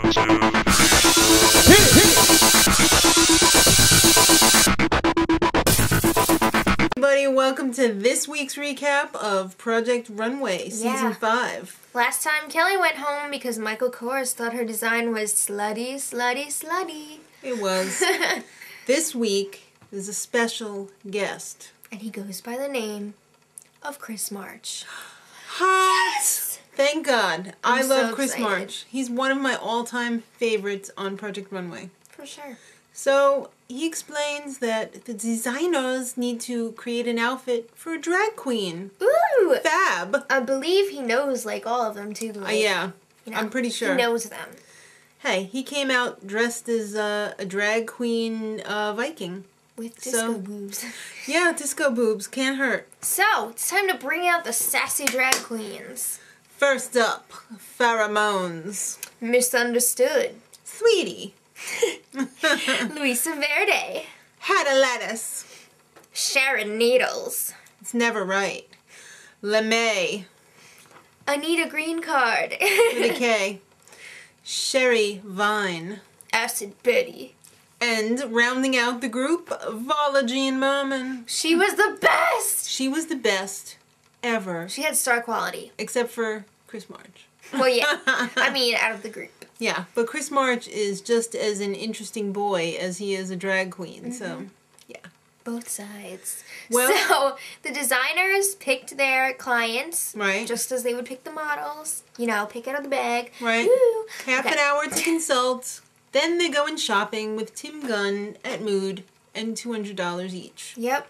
Everybody, welcome to this week's recap of Project Runway, Season 5. Last time Kelli went home because Michael Kors thought her design was slutty, slutty, slutty. It was. This week, there's a special guest. And he goes by the name of Chris March. Hot! Yes! Thank God. I I'm love so Chris excited. March. He's one of my all-time favorites on Project Runway. For sure. So, he explains that the designers need to create an outfit for a drag queen. Ooh! Fab! I believe he knows, like, all of them, too. Like, Yeah, you know, I'm pretty sure. He knows them. Hey, he came out dressed as a drag queen Viking. With disco boobs. Yeah, disco boobs. Can't hurt. So, it's time to bring out the sassy drag queens. First up, Farra Moans. Misunderstood. Sweetie. Luisa Verde. Hedda Lettuce. Sharon Needles. It's never right. LeMay. Annida Greencard. With a K. Sherry Vine. Acid Betty. And rounding out the group, Varla Jean Merman. She was the best! She was the best ever. She had star quality. Except for Chris March. Well, yeah. I mean, out of the group. Yeah, but Chris March is just as an interesting boy as he is a drag queen, so, yeah. Both sides. Well, so, the designers picked their clients. Right. Just as they would pick the models. You know, pick out of the bag. Right. Woo. Half an hour to consult. Then they go in shopping with Tim Gunn at Mood and $200 each. Yep.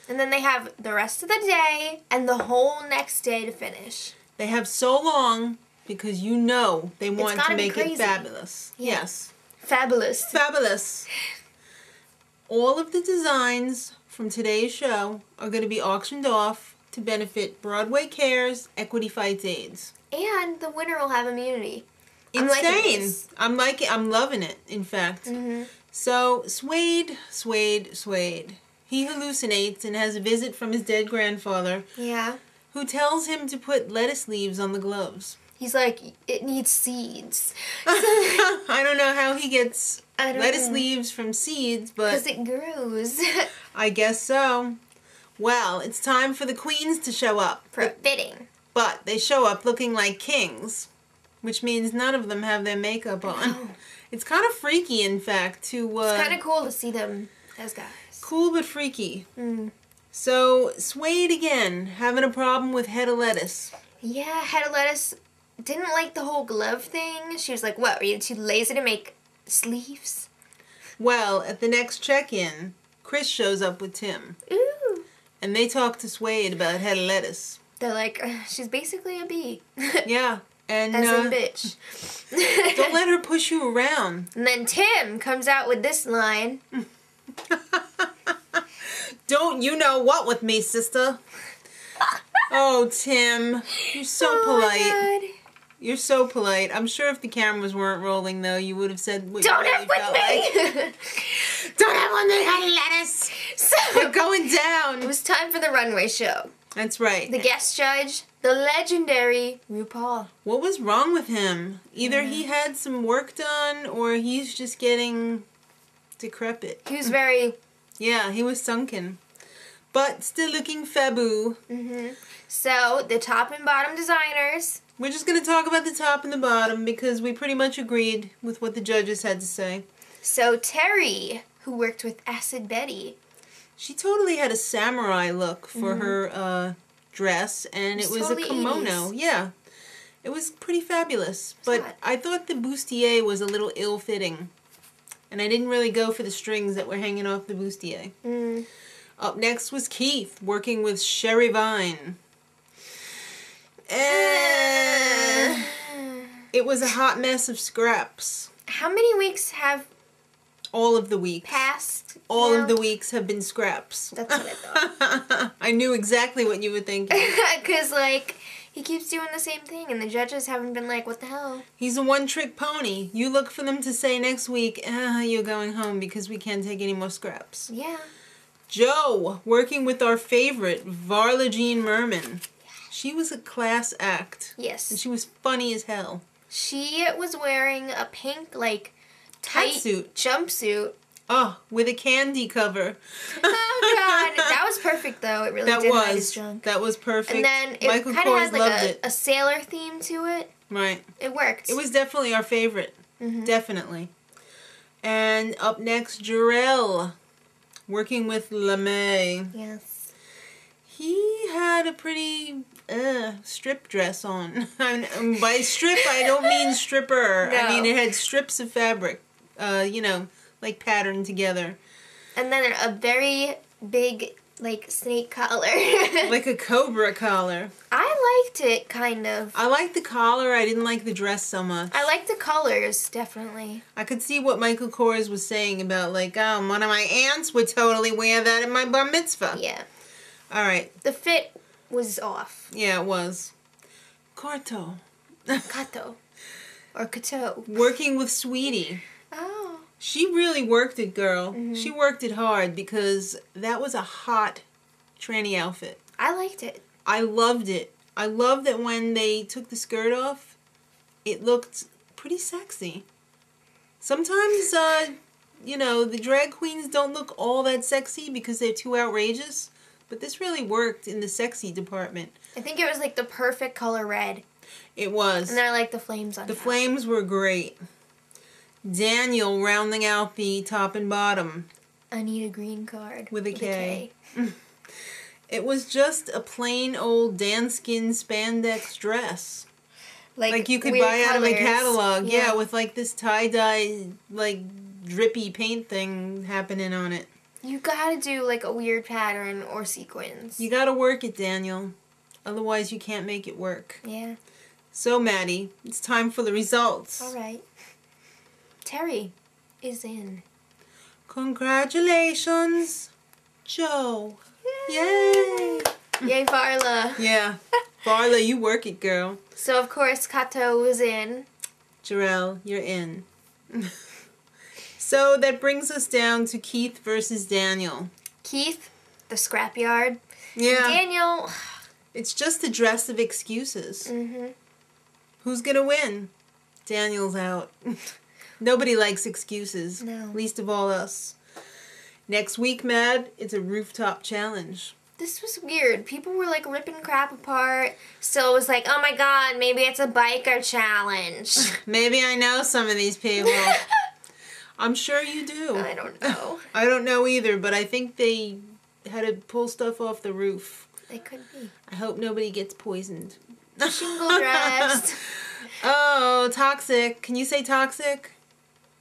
And then they have the rest of the day and the whole next day to finish. They have so long because you know they want to make it fabulous. Yeah. Yes. Fabulous. Fabulous. All of the designs from today's show are going to be auctioned off to benefit Broadway Cares-Equity Fights AIDS. And the winner will have immunity. Insane. I'm loving it, in fact. So, Suede. He hallucinates and has a visit from his dead grandfather. Yeah. Who tells him to put lettuce leaves on the gloves. He's like, it needs seeds. I don't know how he gets lettuce know. leaves from seeds, but... Because it grows. I guess so. Well, it's time for the queens to show up. For a fitting. But they show up looking like kings. Which means none of them have their makeup on. Oh. It's kind of freaky, in fact, to... it's kind of cool to see them as guys. Cool but freaky. So, Suede again, having a problem with Hedda Lettuce. Yeah, Hedda Lettuce didn't like the whole glove thing. She was like, what, are you too lazy to make sleeves? Well, at the next check-in, Chris shows up with Tim. Ooh. And they talk to Suede about Hedda Lettuce. They're like, she's basically a bee. Yeah. And, as a bitch. Don't let her push you around. And then Tim comes out with this line. Don't you know what with me, sister? Oh, Tim. You're so polite. My God. You're so polite. I'm sure if the cameras weren't rolling, though, you would have said what Don't you F really with felt me! like. Don't have one that had lettuce! So, We're going down! it was time for the runway show. That's right. The guest judge, the legendary RuPaul. What was wrong with him? Either he had some work done, or he's just getting decrepit. He was very... Yeah, he was sunken. But still looking faboo. So, the top and bottom designers... We're just going to talk about the top and the bottom because we pretty much agreed with what the judges had to say. So, Terry, who worked with Acid Betty. She totally had a samurai look for her dress, and it was totally a kimono. 80s. Yeah. It was pretty fabulous. But hot. I thought the bustier was a little ill-fitting. And I didn't really go for the strings that were hanging off the bustier. Up next was Keith, working with Sherry Vine. It was a hot mess of scraps. How many weeks have All of the weeks. passed? All now? of the weeks have been scraps. That's what I thought. I knew exactly what you were thinking. Because, like, he keeps doing the same thing, and the judges haven't been like, what the hell? He's a one-trick pony. You look for them to say next week, you're going home because we can't take any more scraps. Yeah. Joe, working with our favorite, Varla Jean Merman. She was a class act. Yes. And she was funny as hell. She was wearing a pink, like, tight Catsuit. jumpsuit. Oh, with a candy cover. Oh, God. That was perfect, though. It really did hide his junk. That was perfect. And then it Michael kind of Kors had, loved like, it. a sailor theme to it. Right. It worked. It was definitely our favorite. Definitely. And up next, Jerrell. Working with LeMay. Yes. He had a pretty strip dress on. By strip, I don't mean stripper. No. I mean it had strips of fabric, you know, like patterned together. And then a very big, like, snake collar. Like a cobra collar. I liked it, kind of. I liked the collar. I didn't like the dress so much. I liked the colors, definitely. I could see what Michael Kors was saying about, like, oh, one of my aunts would totally wear that at my bar mitzvah. Yeah. All right. The fit was off. Yeah, it was. Korto. Kato. Or Kato. Working with Sweetie. Oh. She really worked it, girl. She worked it hard because that was a hot tranny outfit. I liked it. I loved it. I loved that when they took the skirt off, it looked pretty sexy. Sometimes, you know, the drag queens don't look all that sexy because they're too outrageous. But this really worked in the sexy department. I think it was like the perfect color red. It was. And then I like the flames on The top. flames were great. Daniel rounding out the top and bottom. Annida Greencard. With a K. It was just a plain old danskin spandex dress. Like you could buy out of a catalog. Yeah, with like this tie-dye, like drippy paint thing happening on it. You gotta do like a weird pattern or sequins. You gotta work it, Daniel. Otherwise you can't make it work. Yeah. So, Maddie, it's time for the results. Alright. Terry is in. Congratulations, Joe. Yay! Yay, Varla. Yeah. Varla, you work it, girl. So, of course, Kato was in. Jerrell, you're in. So that brings us down to Keith versus Daniel. Keith, the scrapyard. Yeah. And Daniel. It's just a dress of excuses. Who's gonna win? Daniel's out. Nobody likes excuses. No. Least of all us. Next week, Mad, it's a rooftop challenge. This was weird. People were like ripping crap apart. So it was like, oh my god, maybe it's a biker challenge. Maybe I know some of these people. I'm sure you do. I don't know. I don't know either, but I think they had to pull stuff off the roof. They could be. I hope nobody gets poisoned. Shingle dress. Oh, toxic. Can you say toxic?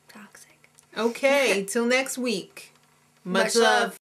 Toxic. Okay, till next week. Much Much love. love.